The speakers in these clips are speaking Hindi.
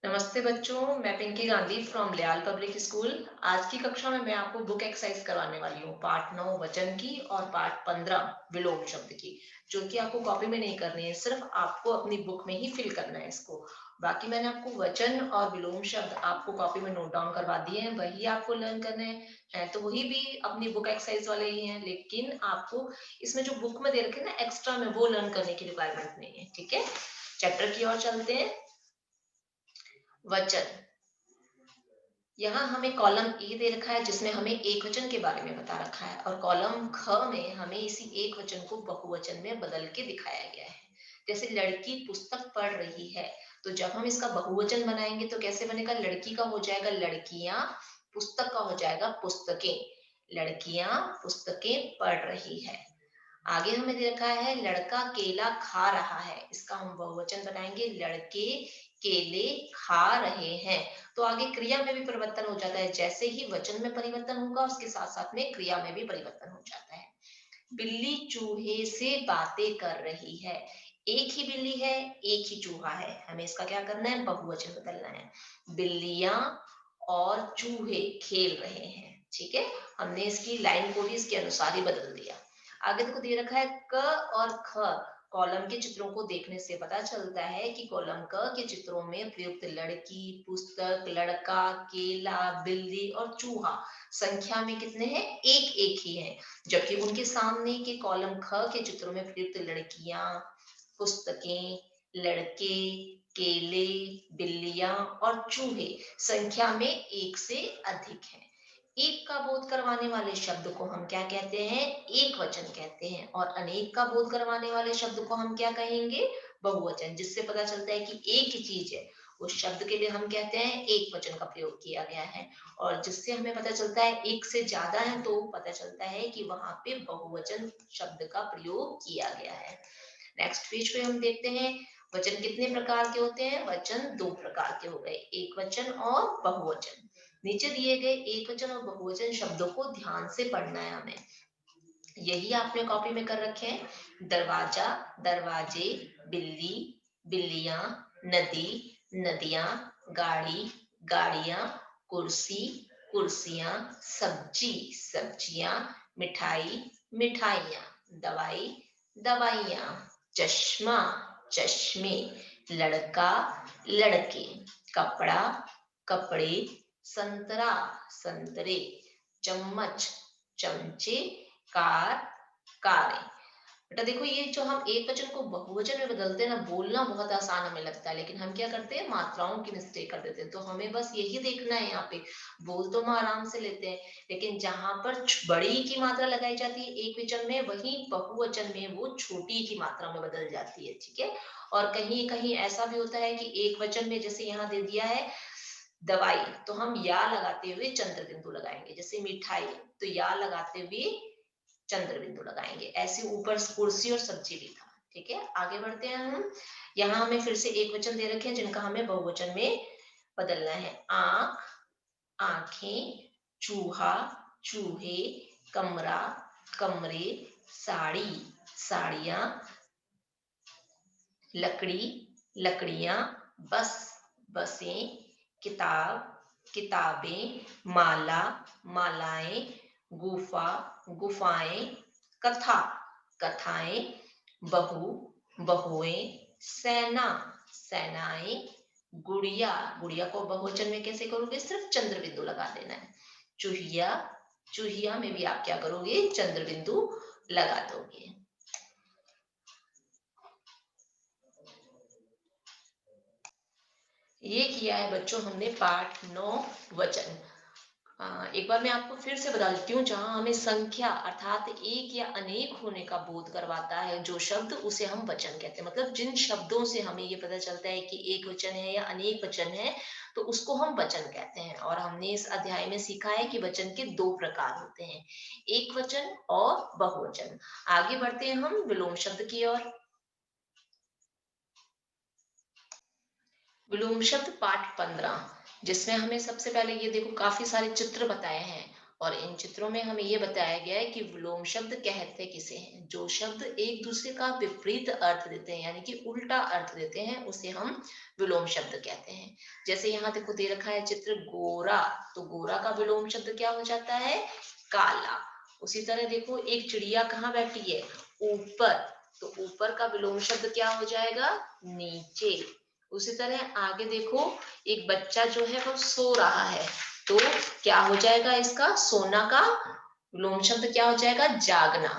नमस्ते बच्चों, मैं पिंकी गांधी फ्रॉम लियाल पब्लिक स्कूल। आज की कक्षा में मैं आपको बुक एक्सरसाइज करवाने वाली हूँ, पार्ट 9 वचन की और पार्ट 15 विलोम शब्द की, जो कि आपको कॉपी में नहीं करनी है, सिर्फ आपको अपनी बुक में ही फिल करना है इसको। बाकी मैंने आपको वचन और विलोम शब्द आपको कॉपी में नोट डाउन करवा दिए हैं, वही आपको लर्न करने हैं। तो वही भी अपनी बुक एक्सरसाइज वाले ही हैं, लेकिन आपको इसमें जो बुक में दे रखे हैं ना एक्स्ट्रा में, वो लर्न करने की रिक्वायरमेंट नहीं है। ठीक है, चैप्टर की ओर चलते हैं। वचन, यहाँ हमें कॉलम ए दे रखा है जिसमें हमें एक वचन के बारे में बता रखा है, और कॉलम ख में हमें इसी एक वचन को बहुवचन में बदल के दिखाया गया है। जैसे लड़की पुस्तक पढ़ रही है, तो जब हम इसका बहुवचन बनाएंगे तो कैसे बनेगा? लड़की का हो जाएगा लड़कियां, पुस्तक का हो जाएगा पुस्तकें। लड़कियां पुस्तकें पढ़ रही है। आगे हमें दे रखा है लड़का केला खा रहा है, इसका हम बहुवचन बनाएंगे लड़के केले खा रहे हैं। तो आगे क्रिया में भी परिवर्तन हो जाता है, जैसे ही वचन में परिवर्तन होगा उसके साथ साथ में क्रिया में भी परिवर्तन हो जाता है। बिल्ली चूहे से बातें कर रही है। एक ही बिल्ली है, एक ही चूहा है, हमें इसका क्या करना है? बहुवचन बदलना है। बिल्लियां और चूहे खेल रहे हैं। ठीक है, हमने इसकी लाइन को भी इसके अनुसार ही बदल दिया। आगे देखो दे रखा है क और ख। कॉलम के चित्रों को देखने से पता चलता है कि कॉलम क के चित्रों में प्रयुक्त लड़की, पुस्तक, लड़का, केला, बिल्ली और चूहा संख्या में कितने हैं? एक एक ही हैं। जबकि उनके सामने के कॉलम ख के चित्रों में प्रयुक्त लड़कियां, पुस्तकें, लड़के, केले, बिल्लियां और चूहे संख्या में एक से अधिक हैं। एक का बोध करवाने वाले शब्द को हम क्या कहते हैं? एक वचन कहते हैं। और अनेक का बोध करवाने वाले शब्द को हम क्या कहेंगे? बहुवचन। जिससे पता चलता है कि एक ही चीज है, उस शब्द के लिए हम कहते हैं एक वचन का प्रयोग किया गया है। और जिससे हमें पता चलता है एक से ज्यादा है, तो पता चलता है कि वहां पे बहुवचन शब्द का प्रयोग किया गया है। नेक्स्ट पेज पे हम देखते हैं वचन कितने प्रकार के होते हैं। वचन दो प्रकार के हो गए, एक वचन और बहुवचन। नीचे दिए गए एक वचन और बहुवचन शब्दों को ध्यान से पढ़ना है हमें, यही आपने कॉपी में कर रखे हैं। दरवाजा, दरवाजे, बिल्ली, बिल्लियां, नदी, नदियां, गाड़ी, गाड़ियां, कुर्सी, कुर्सियां, सब्जी, सब्जियां, मिठाई, मिठाइयां, दवाई, दवाइयां, चश्मा, चश्मे, लड़का, लड़के, कपड़ा, कपड़े, संतरा, संतरे, चम्मच, चमचे, कार, कारें। बेटा देखो, ये जो हम एक वचन को बहुवचन में बदलते हैं ना, बोलना बहुत आसान हमें लगता है, लेकिन हम क्या करते हैं? मात्राओं की मिस्टेक कर देते हैं। तो हमें बस यही देखना है, यहाँ पे बोल तो हम आराम से लेते हैं, लेकिन जहां पर बड़ी की मात्रा लगाई जाती है एक वचन में, वही बहुवचन में वो छोटी की मात्रा में बदल जाती है। ठीक है, और कहीं कहीं ऐसा भी होता है कि एक वचन में, जैसे यहाँ दे दिया है दवाई, तो हम या लगाते हुए चंद्र बिंदु लगाएंगे। जैसे मिठाई, तो या लगाते हुए चंद्र बिंदु लगाएंगे। ऐसे ऊपर कुर्सी और सब्जी भी था। ठीक है, आगे बढ़ते हैं हम। यहाँ हमें फिर से एक वचन दे रखे हैं जिनका हमें बहुवचन में बदलना है। आंख, आंखें, चूहा, चूहे, कमरा, कमरे, साड़ी, साड़ियां, लकड़ी, लकड़ियां, बस, बसें, किताब, किताबें, माला, मालाएं, गुफा, गुफाएं, कथा, कथाएं, बहू, बहुएं, सेना, सेनाएं, गुड़िया, गुड़िया को बहुवचन में कैसे करोगे? सिर्फ चंद्र बिंदु लगा देना है। चूहिया, चूहिया में भी आप क्या करोगे? चंद्र बिंदु लगा दोगे। ये किया है बच्चों हमने पाठ 9 वचन। एक बार मैं आपको फिर से बता देती हूँ, जहां हमें संख्या अर्थात एक या अनेक होने का बोध करवाता है जो शब्द, उसे हम वचन कहते हैं। मतलब जिन शब्दों से हमें ये पता चलता है कि एक वचन है या अनेक वचन है, तो उसको हम वचन कहते हैं। और हमने इस अध्याय में सीखा है कि वचन के दो प्रकार होते हैं, एक वचन और बहुवचन। आगे बढ़ते हैं हम विलोम शब्द की ओर। विलोम शब्द पाठ 15, जिसमें हमें सबसे पहले ये देखो काफी सारे चित्र बताए हैं, और इन चित्रों में हमें ये बताया गया है कि विलोम शब्द कहते किसे हैं। जो शब्द एक दूसरे का विपरीत अर्थ देते हैं यानी कि उल्टा अर्थ देते हैं उसे हम विलोम शब्द कहते हैं। जैसे यहाँ देखो दे रखा है चित्र गोरा, तो गोरा का विलोम शब्द क्या हो जाता है, काला। उसी तरह देखो एक चिड़िया कहाँ बैठी है, ऊपर, तो ऊपर का विलोम शब्द क्या हो जाएगा, नीचे। उसी तरह आगे देखो एक बच्चा जो है वो सो रहा है, तो क्या हो जाएगा इसका, सोना का विलोम शब्द क्या हो जाएगा, जागना।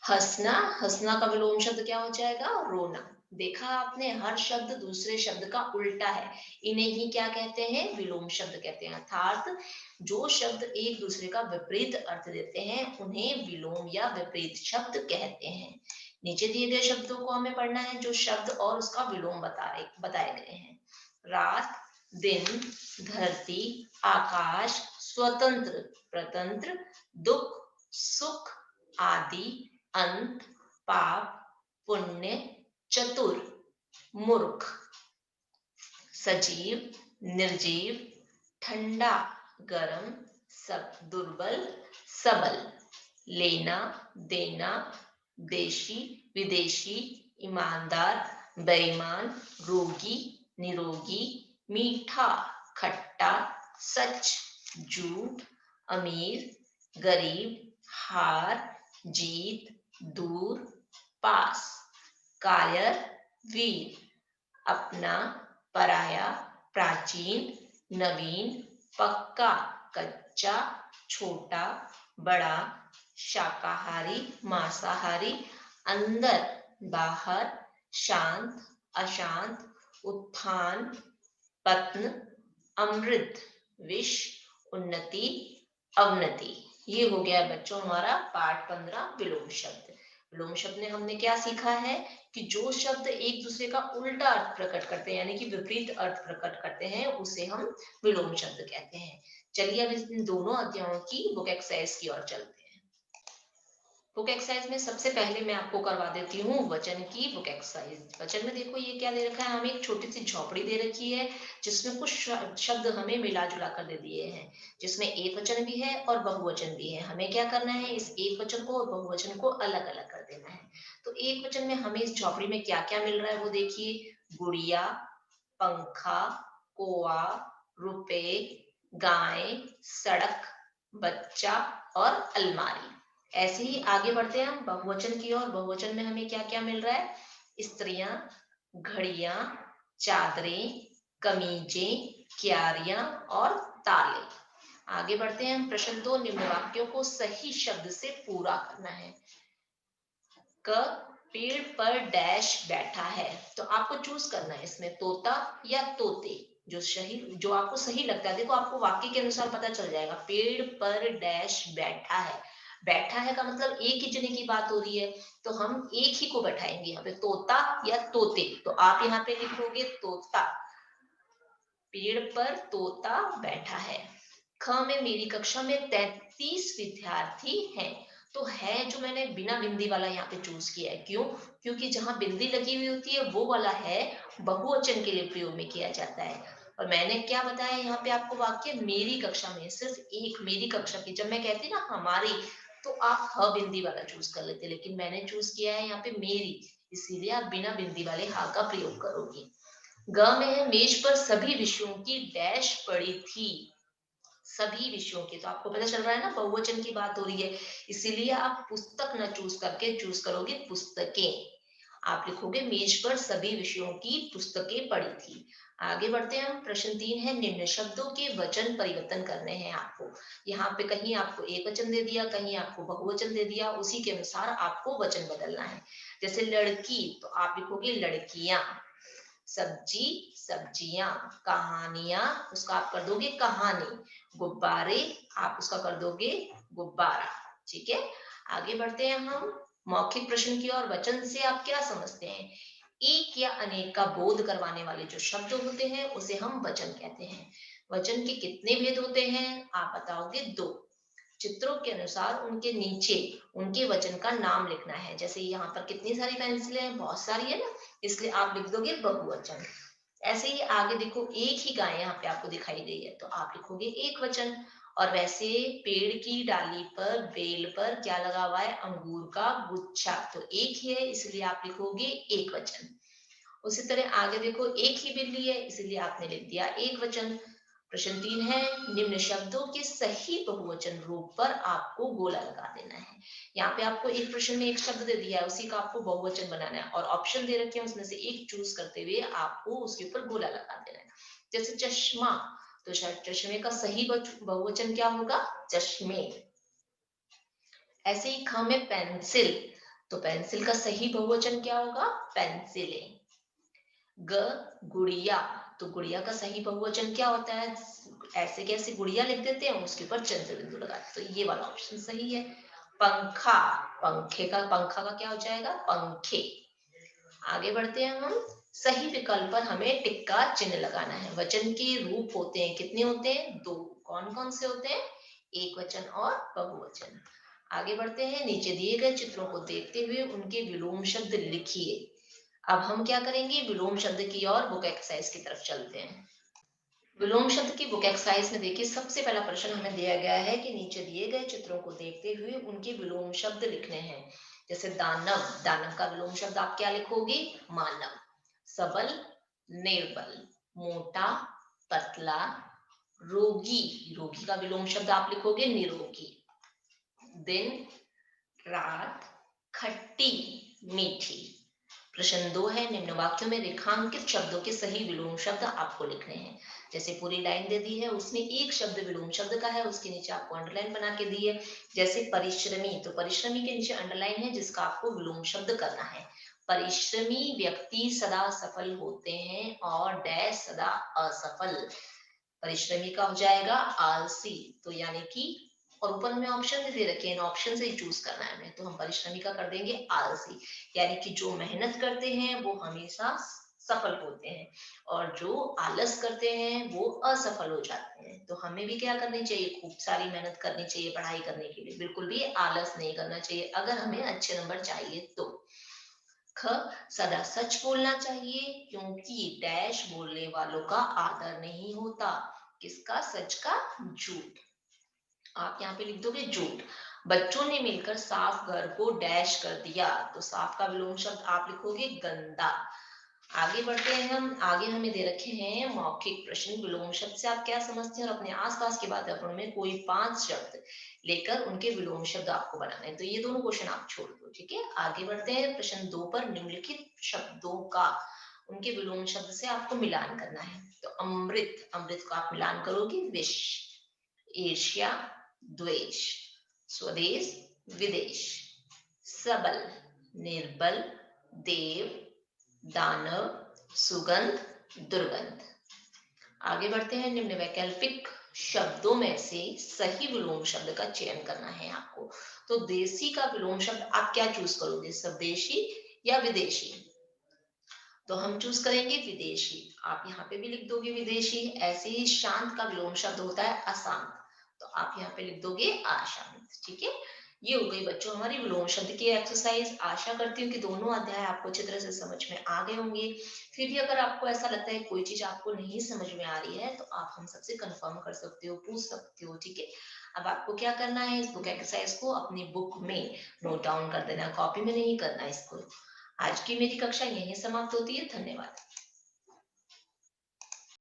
हंसना, हंसना का विलोम शब्द क्या हो जाएगा, रोना। देखा आपने, हर शब्द दूसरे शब्द का उल्टा है, इन्हें ही क्या कहते हैं, विलोम शब्द कहते हैं। अर्थात जो शब्द एक दूसरे का विपरीत अर्थ देते हैं उन्हें विलोम या विपरीत शब्द कहते हैं। नीचे दिए गए शब्दों को हमें पढ़ना है जो शब्द और उसका विलोम बताए गए हैं। रात, दिन, धरती, आकाश, स्वतंत्र, प्रतंत्र, दुख, सुख, आदि, अंत, पाप, पुण्य, चतुर, मूर्ख, सजीव, निर्जीव, ठंडा, गरम, सब, दुर्बल, सबल, लेना, देना, देशी, विदेशी, ईमानदार, बेईमान, रोगी, निरोगी, मीठा, खट्टा, सच, झूठ, अमीर, गरीब, हार, जीत, दूर, पास, कायर, वीर, अपना, पराया, प्राचीन, नवीन, पक्का, कच्चा, छोटा, बड़ा, शाकाहारी, मांसाहारी, अंदर, बाहर, शांत, अशांत, उत्थान, पतन, अमृत, विष, उन्नति, अवनति। ये हो गया बच्चों हमारा पाठ 15 विलोम शब्द। विलोम शब्द में हमने क्या सीखा है कि जो शब्द एक दूसरे का उल्टा अर्थ प्रकट करते हैं यानी कि विपरीत अर्थ प्रकट करते हैं उसे हम विलोम शब्द कहते हैं। चलिए अब इन दोनों अध्यायों की बुक एक्सरसाइज की ओर चलते हैं। बुक एक्सरसाइज में सबसे पहले मैं आपको करवा देती हूँ वचन की बुक एक्सरसाइज। वचन में देखो ये क्या दे रखा है, हमें एक छोटी सी झोपड़ी दे रखी है जिसमें कुछ शब्द हमें मिला जुला कर दे दिए हैं, जिसमें एक वचन भी है और बहुवचन भी है। हमें क्या करना है, इस एक वचन को और बहुवचन को अलग अलग कर देना है। तो एक वचन में हमें इस झोपड़ी में क्या क्या मिल रहा है वो देखिए, गुड़िया, पंखा, कोआ, रुपए, गाय, सड़क, बच्चा और अलमारी। ऐसे ही आगे बढ़ते हैं हम बहुवचन की ओर। बहुवचन में हमें क्या क्या मिल रहा है, स्त्रियां, घड़ियां, चादरें, कमीजें, क्यारियां और ताले। आगे बढ़ते हैं हम प्रश्न 2, निम्न वाक्यों को सही शब्द से पूरा करना है। क, पेड़ पर डैश बैठा है, तो आपको चूज करना है इसमें तोता या तोते, जो सही, जो आपको सही लगता है। देखो आपको वाक्य के अनुसार पता चल जाएगा, पेड़ पर डैश बैठा है, बैठा है का मतलब एक ही जने की बात हो रही है, तो हम एक ही को बैठाएंगे यहाँ पे, तोता या तोते। तो आप यहाँ पे लिखोगे तोता, पेड़ पर तोता बैठा है। ख में मेरी कक्षा में 33 विद्यार्थी हैं, तो है जो मैंने बिना बिंदी वाला यहाँ पे चूज किया है। क्यों, क्योंकि जहां बिंदी लगी हुई होती है वो वाला है बहुवचन के लिए प्रयोग में किया जाता है। और मैंने क्या बताया यहाँ पे आपको वाक्य, मेरी कक्षा में, सिर्फ एक मेरी कक्षा की। जब मैं कहती ना हमारी, तो आप ह बिंदी वाला चूज कर लेते, लेकिन मैंने चूज किया है यहाँ पे मेरी, इसीलिए आप बिना बिंदी वाले हा का प्रयोग करोगे। ग में है मेज पर सभी विषयों की डैश पड़ी थी, सभी विषयों की, तो आपको पता चल रहा है ना बहुवचन की बात हो रही है, इसीलिए आप पुस्तक न चूज करके चूज करोगे पुस्तकें। आप लिखोगे मेज पर सभी विषयों की पुस्तकें पड़ी थी। आगे बढ़ते हैं हम, प्रश्न 3 है, निम्न शब्दों के वचन परिवर्तन करने हैं आपको। यहाँ पे कहीं आपको एक वचन दे दिया, कहीं आपको बहुवचन दे दिया, उसी के अनुसार आपको वचन बदलना है। जैसे लड़की, तो आप लिखोगे लड़कियां। सब्जी, सब्जियां। कहानियां, उसका आप कर दोगे कहानी। गुब्बारे, आप उसका कर दोगे गुब्बारा। ठीक है, आगे बढ़ते हैं हम मौखिक प्रश्न की ओर। वचन से आप क्या समझते हैं, एक या अनेक का बोध करवाने वाले जो शब्द होते हैं उसे हम वचन कहते हैं। वचन के कितने भेद होते हैं, आप बताओगे 2। चित्रों के अनुसार उनके नीचे उनके वचन का नाम लिखना है। जैसे यहाँ पर कितनी सारी पेंसिलें हैं, बहुत सारी है ना, इसलिए आप लिख दोगे बहुवचन। ऐसे ही आगे देखो, एक ही गाय यहाँ पे आपको दिखाई गई है, तो आप लिखोगे एक वचन। और वैसे पेड़ की डाली पर बेल पर क्या लगा हुआ है, अंगूर का गुच्छा, तो एक ही है इसलिए आप लिखोगे एक वचन। उसी तरह आगे देखो, एक ही बिल्ली है इसलिए आपने लिख दिया एक वचन। प्रश्न 3 है, निम्न शब्दों के सही बहुवचन रूप पर आपको गोला लगा देना है। यहाँ पे आपको एक प्रश्न में एक शब्द दे दिया है, उसी का आपको बहुवचन बनाना है और ऑप्शन दे रखे हैं, उसमें से एक चूज करते हुए आपको उसके ऊपर गोला लगा देना है। जैसे चश्मा, तो शायद चश्मे का सही बहुवचन क्या होगा, चश्मे। ऐसे ही ख में पेंसिल, तो पेंसिल का सही बहुवचन क्या होगा, पेंसिलें। ग गुड़िया, तो गुड़िया का सही बहुवचन क्या होता है, ऐसे कैसे गुड़िया लिख देते हैं, उसके ऊपर चंद्र बिंदु लगाते, तो ये वाला ऑप्शन सही है। पंखा, पंखा का क्या हो जाएगा, पंखे। आगे बढ़ते हैं हम, सही विकल्प पर हमें टिक का चिन्ह लगाना है। वचन के रूप होते हैं, कितने होते हैं, दो। कौन कौन से होते हैं, एक वचन और बहुवचन। आगे बढ़ते हैं, नीचे दिए गए चित्रों को देखते हुए उनके विलोम शब्द लिखिए। अब हम क्या करेंगे, विलोम शब्द की और बुक एक्सरसाइज की तरफ चलते हैं। विलोम शब्द की बुक एक्सरसाइज में देखिए, सबसे पहला प्रश्न हमें दिया गया है कि नीचे दिए गए चित्रों को देखते हुए उनके विलोम शब्द लिखने हैं। जैसे दानव, दानव का विलोम शब्द आप क्या लिखोगे, मानव। सबल, निर्बल। मोटा, पतला। रोगी, रोगी का विलोम शब्द आप लिखोगे निरोगी। दिन, रात। खट्टी, मीठी। प्रश्न 2 है, निम्न वाक्यों में रेखांकित शब्दों के सही विलोम शब्द आपको लिखने हैं। जैसे पूरी लाइन दे दी है, उसमें एक शब्द विलोम शब्द का है, उसके नीचे आपको अंडरलाइन बना के दी है। जैसे परिश्रमी, तो परिश्रमी के नीचे अंडरलाइन है जिसका आपको विलोम शब्द करना है। परिश्रमी व्यक्ति सदा सफल होते हैं और डैश सदा असफल। परिश्रमी का हो जाएगा आलसी, तो यानी कि, और ऊपर में ऑप्शन दे रखे हैं, इन ऑप्शन से ही चूज करना है हमें, तो हम परिश्रमी का कर देंगे आलसी, यानी कि जो मेहनत करते हैं वो हमेशा सफल होते हैं और जो आलस करते हैं वो असफल हो जाते हैं। तो हमें भी क्या करनी चाहिए, खूब सारी मेहनत करनी चाहिए पढ़ाई करने के लिए, बिल्कुल भी आलस नहीं करना चाहिए अगर हमें अच्छे नंबर चाहिए तो। ख, सदा सच बोलना चाहिए क्योंकि डैश बोलने वालों का आदर नहीं होता। किसका, सच का, झूठ। आप यहाँ पे लिख दोगे झूठ। बच्चों ने मिलकर साफ घर को डैश कर दिया, तो साफ का विलोम शब्द आप लिखोगे गंदा। आगे बढ़ते हैं हम, आगे हमें दे रखे हैं मौखिक प्रश्न। विलोम शब्द से आप क्या समझते हैं और अपने आसपास के वातावरण में कोई 5 शब्द लेकर उनके विलोम शब्द आपको बनाने हैं। तो ये दोनों क्वेश्चन आप छोड़ दो, ठीक है। आगे बढ़ते हैं, प्रश्न 2 पर निम्नलिखित शब्दों का उनके विलोम शब्द से आपको मिलान करना है। तो अमृत, अमृत को आप मिलान करोगे विष। ईर्ष्या, द्वेष। स्वदेश, विदेश। सबल, निर्बल। देव, दानव। सुगंध, दुर्गंध। आगे बढ़ते हैं, निम्न वैकल्पिक शब्दों में से सही विलोम शब्द का चयन करना है आपको। तो देसी का विलोम शब्द आप क्या चूज करोगे, स्वदेशी या विदेशी। तो हम चूज करेंगे विदेशी, आप यहाँ पे भी लिख दोगे विदेशी। ऐसे ही शांत का विलोम शब्द होता है अशांत, तो आप यहाँ पे लिख दोगे अशांत, ठीक है। ये हो गई बच्चों हमारी विलोम शब्द की एक्सरसाइज। आशा करती हूँ कि दोनों अध्याय आपको अच्छी तरह से समझ में आ गए होंगे। फिर भी अगर आपको ऐसा लगता है कोई चीज आपको नहीं समझ में आ रही है तो आप हम सबसे कंफर्म कर सकते हो, पूछ सकते हो, ठीक है। अब आपको क्या करना है, इस बुक एक्सरसाइज को अपनी बुक में नोट डाउन कर देना, कॉपी में नहीं करना इसको। आज की मेरी कक्षा यहीं समाप्त होती है, धन्यवाद।